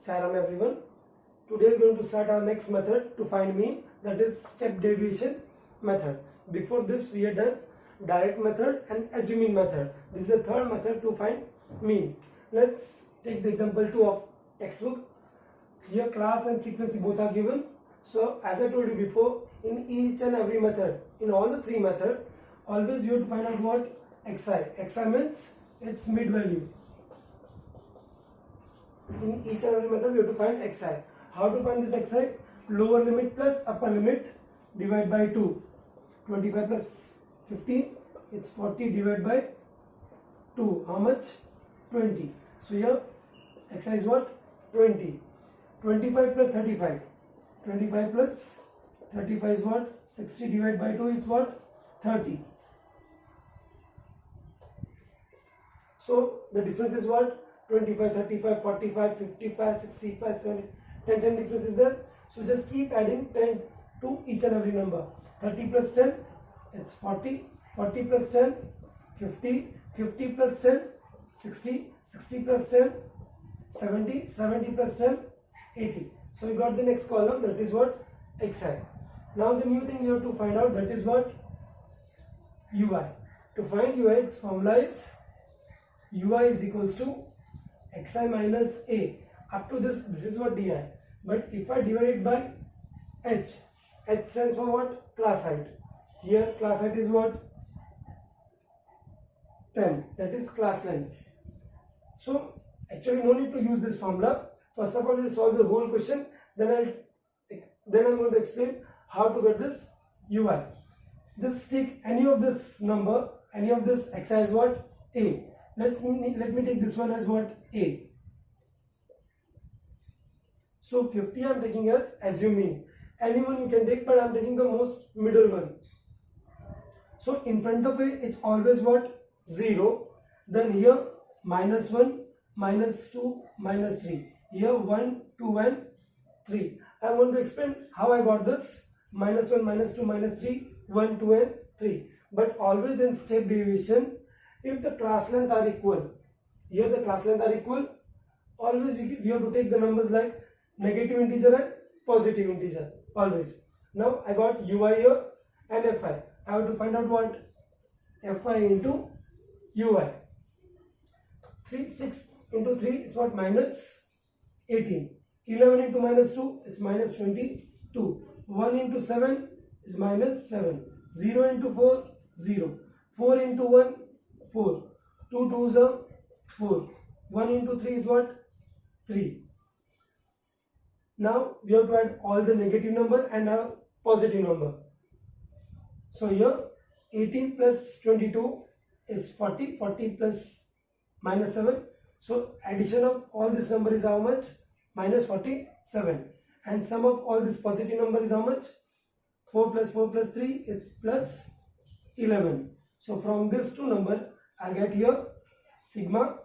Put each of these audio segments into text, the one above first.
Salam everyone. Today we are going to start our next method to find mean, that is step deviation method. Before this we had done direct method and assuming method. This is the third method to find mean. Let's take the example 2 of textbook. Here class and frequency both are given. So as I told you before, in each and every method, in all the three methods, always you have to find out what xi. Xi means its mid value. In each and every method we have to find xi. How to find this xi? Lower limit plus upper limit divide by 2. 25 plus 15, it's 40 divided by 2. How much? 20. So here xi is what? 20. 25 plus 35. 25 plus 35 is what? 60 divided by 2 is what? 30. So the difference is what? 25, 35, 45, 55, 65, 70, 10 difference is there. So just keep adding 10 to each and every number. 30 plus 10, it's 40. 40 plus 10, 50. 50 plus 10, 60. 60 plus 10, 70. 70 plus 10, 80. So you got the next column, that is what? xi. Now the new thing you have to find out, that is what? ui. To find ui, its formula is ui is equals to xi minus a. Up to this is what di. But if I divide it by h stands for what? Class height. Here class height is what? 10. That is class length. So actually no need to use this formula. First of all, we'll solve the whole question. Then I'm going to explain how to get this ui. Just take any of this number, any of this xi is what? A. Let me take this one as what? A. So 50 I am taking as assuming. Anyone you can take, but I am taking the most middle one. So in front of A, it's always what? 0. Then here minus 1, minus 2, minus 3. Here 1, 2 and 3. I want to explain how I got this. Minus 1, minus 2, minus 3, 1, 2 and 3. But always in step deviation, if the class length are equal, here the class length are equal, always we have to take the numbers like negative integer and positive integer, always. Now I got ui here and fi. I have to find out what? fi into ui. 6 into 3 is what? Minus 18. 11 into minus 2 is minus 22. 1 into 7 is minus 7. 0 into 4, 0. 4 into 1, 4. 2 2s are 4. 1 into 3 is what? 3. Now we have to add all the negative number and a positive number. So here 18 plus 22 is 40. 40 plus minus 7. So addition of all this number is how much? Minus 47. And sum of all this positive number is how much? 4 plus 4 plus 3 is plus 11. So from this two number, I'll get here sigma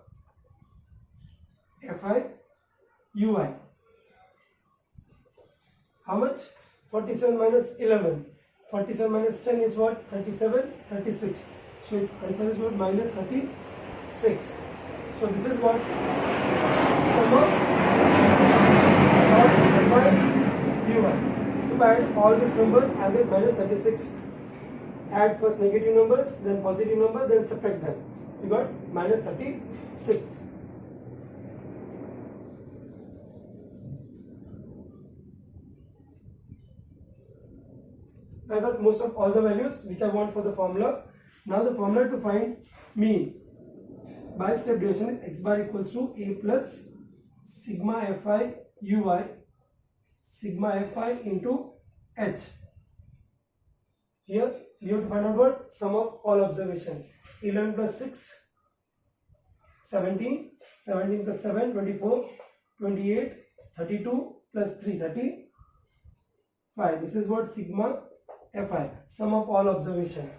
fi ui. How much? 47 minus 11. 47 minus 10 is what? 37, 36. So its answer is what? Minus 36. So this is what? Sum of fi ui. If I add all this number, I'll get minus 36. Add first negative numbers, then positive number, then subtract them. You got minus 36. I got most of all the values which I want for the formula. Now the formula to find mean by step deviation is x bar equals to a plus sigma fi ui sigma fi into h. Here you have to find out what? Sum of all observation. 11 plus 6, 17. 17 plus 7, 24. 28. 32 plus 3, 35. This is what? Sigma fi. Sum of all observation.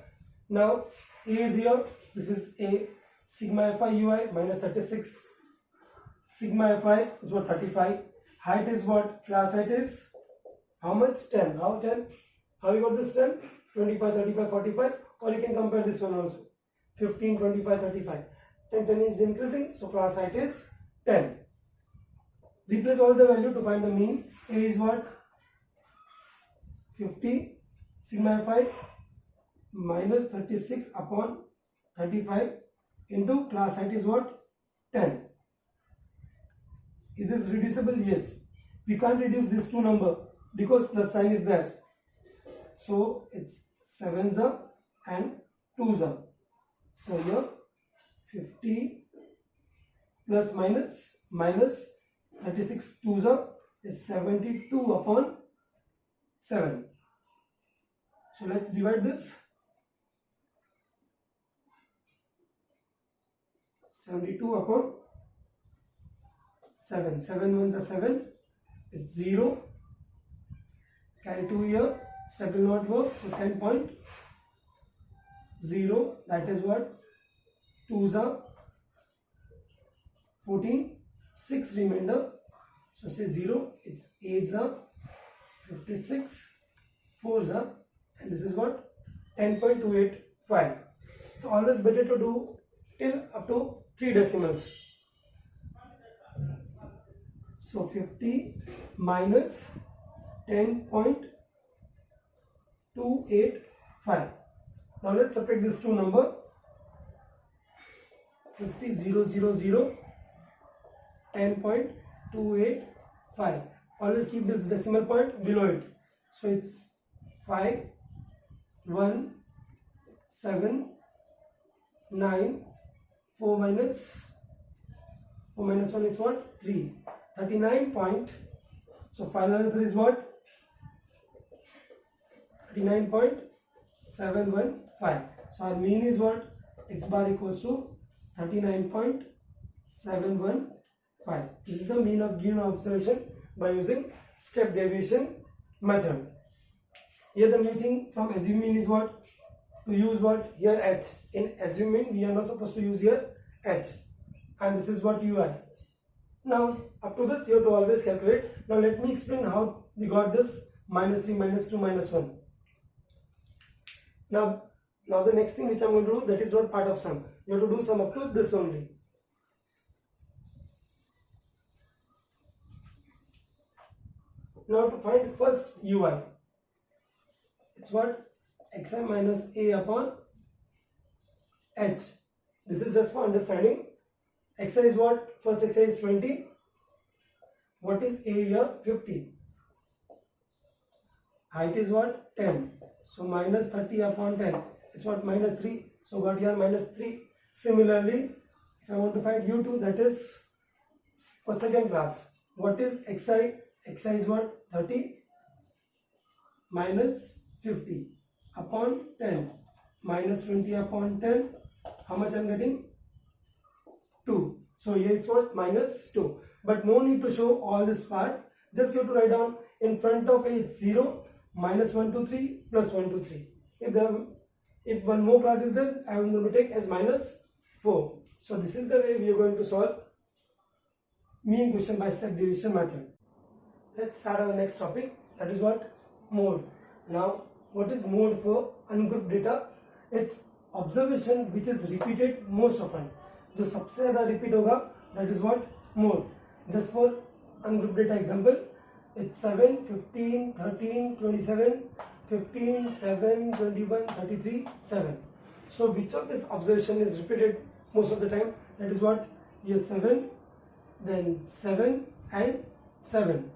Now a is here. This is a. Sigma fi ui minus 36. Sigma fi is what? 35. Height is what? Class height is how much? 10. How 10? How we got this 10? 25, 35, 45. Or you can compare this one also. 15, 25, 35. 10 is increasing. So class height is 10. Replace all the value to find the mean. A is what? 50 sigma fi minus 36 upon 35 into class height is what? 10. Is this reducible? Yes. We can't reduce this two number because plus sign is there. So it's 7s and 2s. So here 50 plus minus 36 2s is 72 upon 7. So let's divide this. 72 upon 7. 7 ones are 7. It's 0. Carry 2 here. Step will not work. So 10.0. That is what? 2s are 14. 6 remainder. So say 0. It's 8s are 56. 4s are. And this is what? 10.285. It's always better to do till up to 3 decimals. So 50 minus 10.285. Now let's subtract this two number. 50 0 0 0 10.285. Always keep this decimal point below it. So it's 5 1 7 9 4 minus 1 is what? 3. 39 point. So final answer is what? 39.715. So our mean is what? X bar equals to 39.715. This is the mean of given observation by using step deviation method. Here the new thing from assume mean is what? To use what? Here h. In assume mean we are not supposed to use here h. And this is what ui. Now up to this you have to always calculate. Now let me explain how we got this minus 3, minus 2, minus 1. Now the next thing which I am going to do, that is not part of sum. You have to do sum up to this only. Now to find first ui, it's what? Xi minus a upon h. This is just for understanding. Xi is what? First xi is 20. What is a here? 50. Height is what? 10. So minus 30 upon 10. It's what? Minus 3. So got here minus 3. Similarly, if I want to find u2, that is for second class. What is xi? Xi is what? 30 minus 50 upon 10 minus 20 upon 10. How much I am getting? 2. So here it's what? Minus 2. But no need to show all this part. Just you have to write down in front of a it's 0, minus 1 2 3 plus 1 2 3. If one more class is there, I am going to take as minus 4. So this is the way we are going to solve mean question by step deviation method. Let's start our next topic, that is what? Mode. Now what is mode for ungrouped data? It's observation which is repeated most often. जो सबसे ज़्यादा repeat होगा, that is what? Mode. Just for ungrouped data example, it's 7, 15, 13, 27, 15, 7, 21, 33, 7. So which of this observation is repeated most of the time? That is what? Yes, 7, then 7 and 7.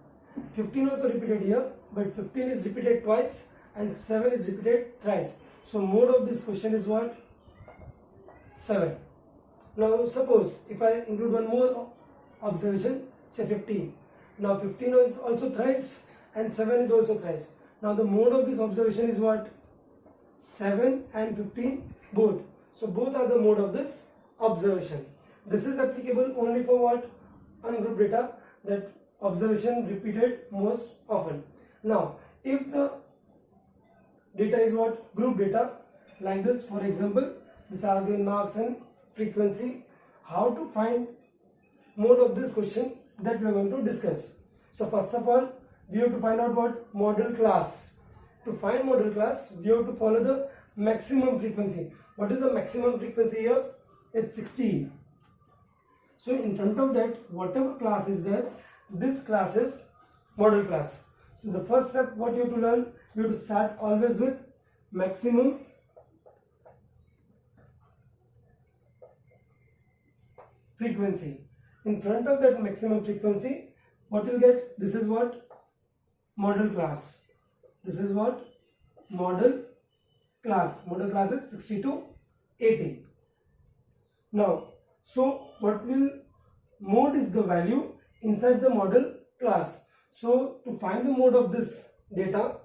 15 also repeated here, but 15 is repeated twice and 7 is repeated thrice. So mode of this question is what? 7. Now suppose if I include one more observation, say 15. Now 15 is also thrice and 7 is also thrice. Now the mode of this observation is what? 7 and 15 both. So both are the mode of this observation. This is applicable only for what? Ungrouped data, that observation repeated most often. Now if the data is what? Group data, like this, for example, this are again marks and frequency. How to find mode of this question, that we are going to discuss. So first of all, we have to find out what? Model class. To find model class, we have to follow the maximum frequency. What is the maximum frequency here? It's 60. So in front of that, whatever class is there, this class is model class. So the first step what you have to learn, you have to start always with maximum frequency. In front of that maximum frequency, what you'll get, this is what model class. This is what model class. Model class is 60 to 80. Now, so what will mode is the value inside the model class. So to find the mode of this data,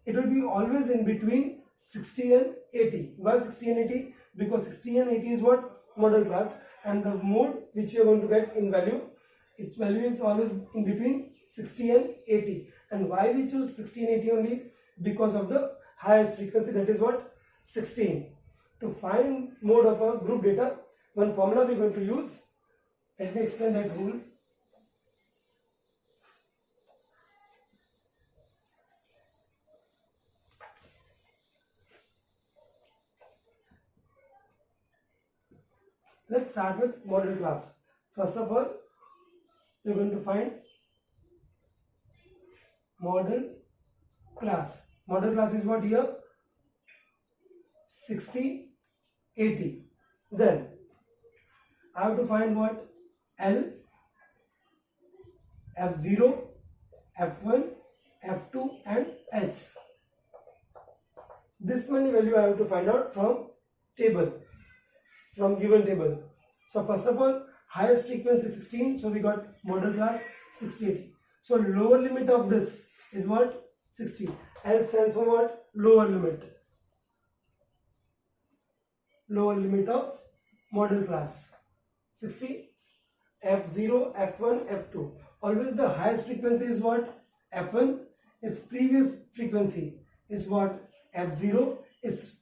it will be always in between 60 and 80. Why 60 and 80? Because 60 and 80 is what model class, and the mode which you are going to get in value, its value is always in between 60 and 80. And why we choose 60 and 80 only? Because of the highest frequency, that is what 16. To find mode of a group data, one formula we are going to use. Let me explain that rule. Let's start with model class. First of all, you're going to find model class. Model class is what here? 60, 80. Then I have to find what? L, F0, F1, F2 and H. This many value I have to find out from table, from given table. So first of all, highest frequency 16, so we got model class 60. So lower limit of this is what? 60. L stands for what? Lower limit. Lower limit of model class 60. F0, F1, F2. Always the highest frequency is what? F1. Its previous frequency is what? F0. Is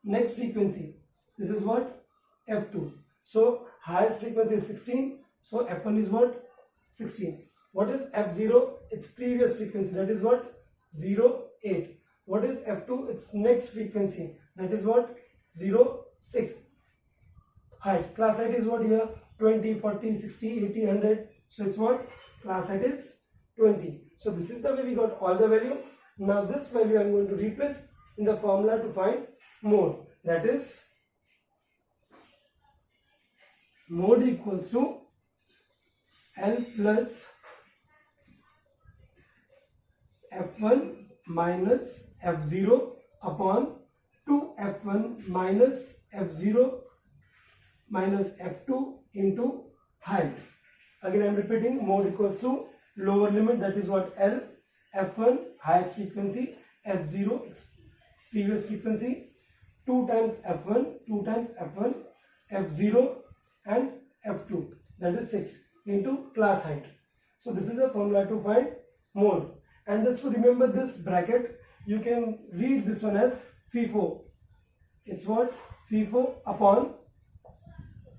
next frequency. This is what? F2. So highest frequency is 16. So F1 is what? 16. What is F0? Its previous frequency. That is what? 0, 8. What is F2? Its next frequency. That is what? 0, 6. Height. Class height is what here? 20, 40, 60, 80, 100. So it's what? Class height is 20. So this is the way we got all the value. Now this value I am going to replace in the formula to find mode. That is mode equals to L plus F1 minus F0 upon 2F1 minus F0 minus F2 into height. Again I am repeating, mode equals to lower limit, that is what? L, F1 highest frequency, F0 its previous frequency, 2 times F1, 2 times F1, F0 and F2, that is 6 into class height. So this is the formula to find mode. And just to remember this bracket, you can read this one as FIFO. It's what? FIFO upon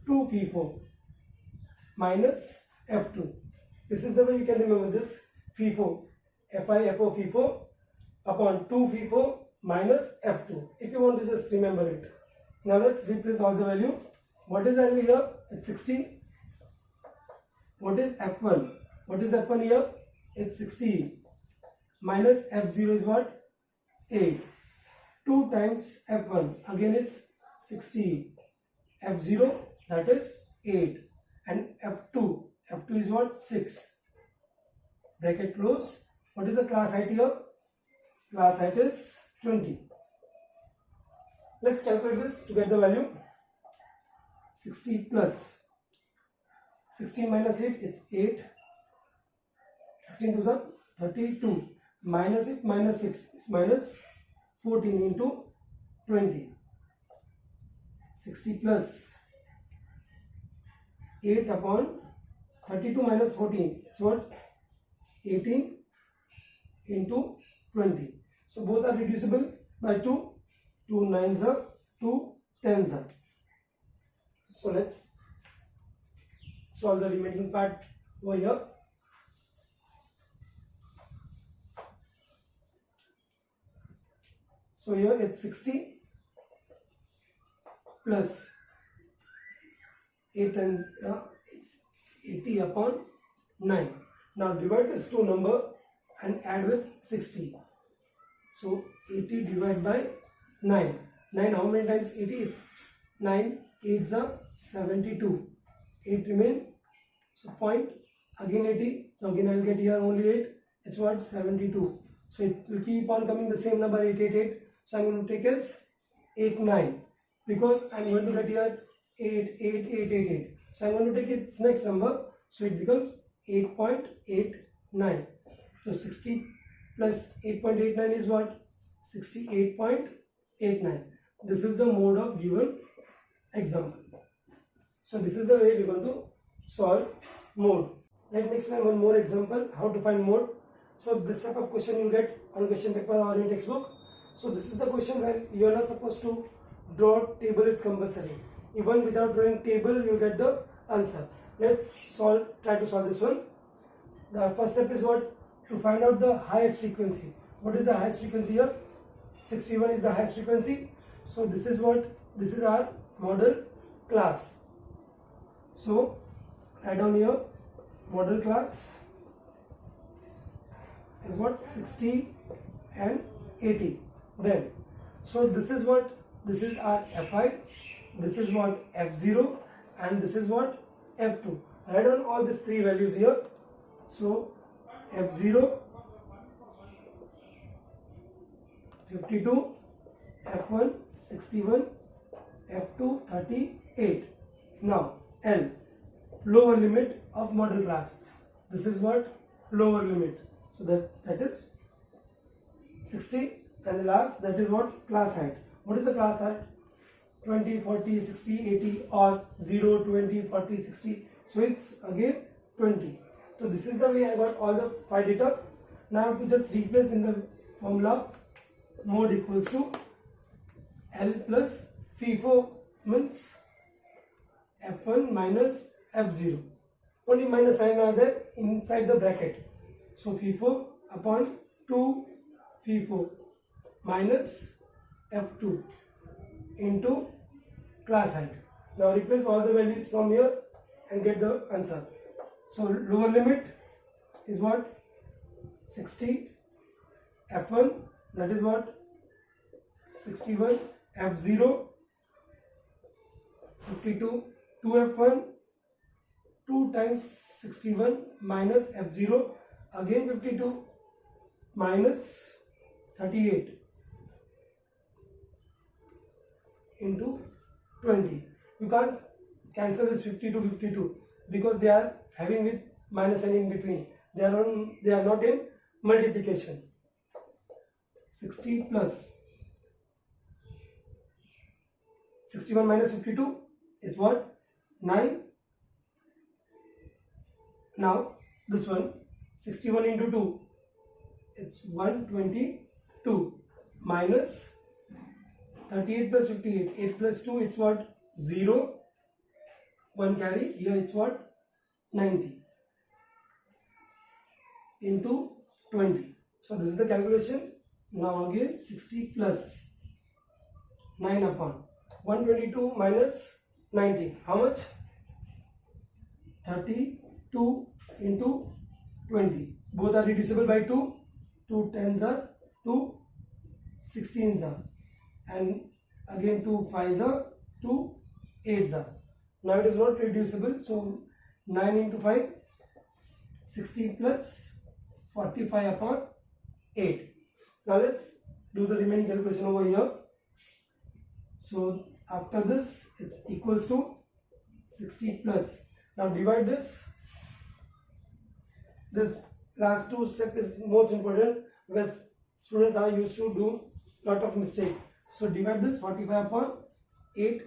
2 FIFO minus F2. This is the way you can remember this FIFO. FIFO FIFO upon 2 FIFO minus F2. If you want to just remember it. Now let's replace all the value. What is L here? It's 60. What is F1? What is F1 here? It's 60. Minus F0 is what? 8. 2 times F1. Again it's 60. F0 that is 8. And F2. F2 is what? 6. Bracket close. What is the class height here? Class height is 20. Let's calculate this to get the value. 60 plus 16 minus 8, it's 8. 16 to 32. Minus it, minus 6, it's minus 14 into 20. 60 plus 8 upon 32 minus 14, it's what? 18 into 20. So both are reducible by 2. 2 9s are 2 10s are. So let's solve the remaining part over here. So here it's 60 plus 8 times it's 80 upon 9. Now divide this two number and add with 60. So 80 divided by 9. 9 how many times 80? It's 9 8s are 72. 8 remain. So point again 80. Now again I'll get here only 8. It's what? 72. So it will keep on coming the same number 888. So I'm going to take as 89 because I'm going to get here 88888. So I'm going to take its next number. So it becomes 8.89. So 60 plus 8.89 is what? 68.89. This is the mode of given example. So this is the way we're going to solve mode. Let me explain one more example how to find mode. So this type of question you get on question paper or in textbook. So this is the question where you are not supposed to draw table, it's compulsory. Even without drawing table you'll get the answer. Let's try to solve this one. The first step is what? To find out the highest frequency. What is the highest frequency here? 61 is the highest frequency. So this is what? This is our model class. So write down here model class is what? 60 and 80. Then so this is what? This is our Fi, this is what? F0, and this is what? F2. Write down all these three values here. So F0 52, F1 61, F2 38. Now L, lower limit of model class. This is what? Lower limit. So that is 60, and the last, that is what? Class height. What is the class height? 20, 40, 60, 80, or 0, 20, 40, 60. So it's again 20. So this is the way I got all the 5 data. Now I have to just replace in the formula. Mode equals to L plus FIFO means F1 minus F0. Only minus sign are there inside the bracket. So FIFO upon 2 FIFO minus F2 into class height. Now replace all the values from here and get the answer. So lower limit is what? 60. F1, that is what? 61. F0 52. 2F1 2 times 61 minus F0 again 52 minus 38 into 20. You can't cancel this 50 to 52 because they are having with minus sign in between. They are not in multiplication. 60 plus 61 minus 52 is what? 9. Now this one 61 into 2, it's 122 minus 38 plus 58, 8 plus 2, it's what? 0, 1 carry, here it's what? 90 into 20. So this is the calculation. Now again 60 plus 9 upon 122 minus 90. How much? 32 into 20. Both are reducible by 2. 2 tens are 2 16s are. And again 2 5s are 2 8s are. Now it is not reducible. So 9 into 5. 60 plus 45 upon 8. Now let's do the remaining calculation over here. So after this it's equals to 60 plus. Now divide this. This last two step is most important because students are used to do lot of mistake. So divide this 45 upon 8.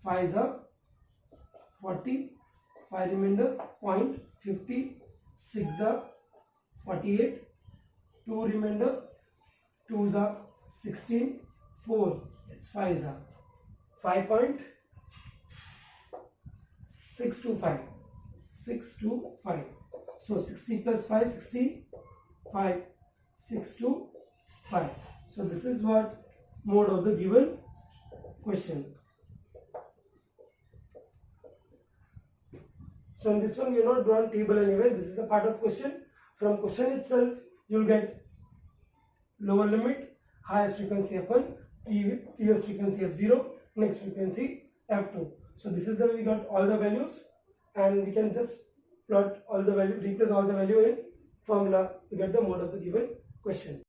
5s are 40. 5 remainder point 50. 6 are 48. 2 remainder. 2s are 16. 4 it's 5s are 5.625. 625. So 60 plus 5, 65, 625. So this is what mode of the given question. So in this one we are not drawn table anywhere. This is a part of question. From question itself you will get lower limit, highest frequency f1, previous frequency f0, next frequency f2. So this is the way we got all the values, and we can just plot all the value, replace all the value in formula to get the mode of the given question.